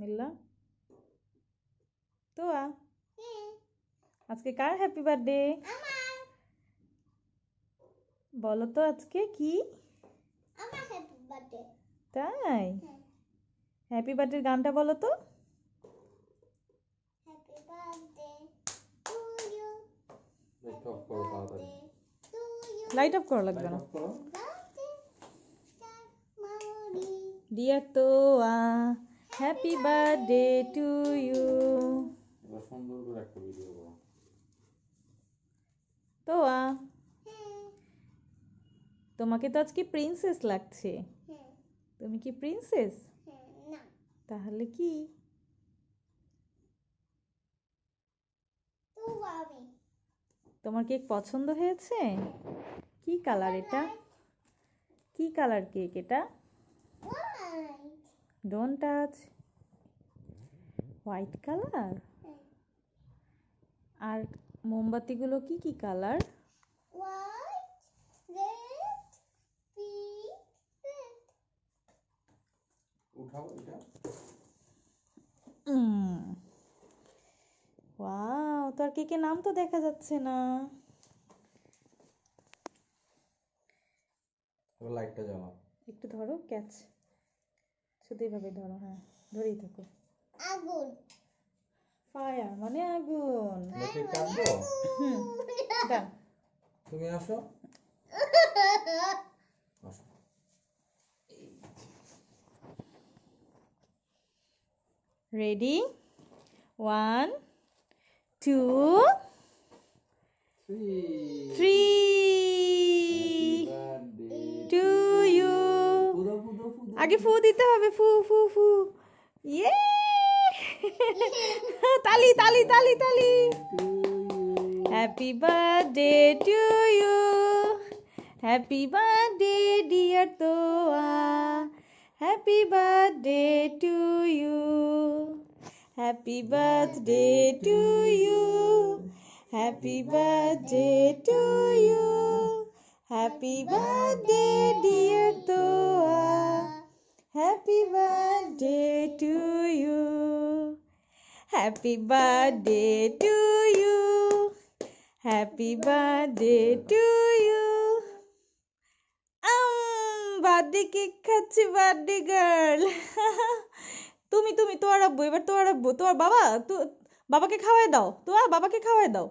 এলা তো আজকে কার হ্যাপি বার্থডে বলো তো আজকে কি আমার হ্যাপি বার্থডে তাই হ্যাপি বার্থডে গানটা বলো তো happy birthday to you light off করো তাড়াতাড়ি টু ইউ লাইট অফ করা লাগবে লাইট না অফ করো birthday star Mamoni deer Toya happy birthday to you এবার সুন্দর করে একটা ভিডিও করো তোয়া হ্যাঁ তোমাকে তো আজকে প্রিন্সেস লাগছে হ্যাঁ তুমি কি প্রিন্সেস হ্যাঁ না তাহলে কি তো আমি তোমার কেক পছন্দ হয়েছে কি কালার এটা কি কালার কেক এটা white don't touch white colour আর মোমবাতিগুলো কি কি colour white red pink red উঠাও এটা ওয়াও তোর কেকের নাম তো দেখা যাচ্ছে না এবার লাইটটা জ্বালাও একটু ধরো ক্যাচ শুধু এইভাবে ধরো হ্যাঁ ধরেই থাকো আগুন ফায়ার মানে আগুন কেক কাটবো হুম ডান তুমি আসো আসো ready 1 2 three 3 birthday to you ফুদো ফুদো ফুদো আগে ফু দিতে হবে ফু ফু ফু ইয়ে তালি তালি তালি তালি happy birthday to you happy birthday dear Toya happy birthday to you happy birthday to you happy birthday to you happy birthday dear Toya happy birthday to you happy birthday to you happy birthday to you birthday cake খাচ্ছি birthday girl তুমি তুমি তোমার আব্বু এবার তোমার আব্বু তোমার বাবা বাবাকে খাওয়াই দাও তোমার বাবাকে খাওয়াই দাও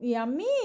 ইয়াম্মি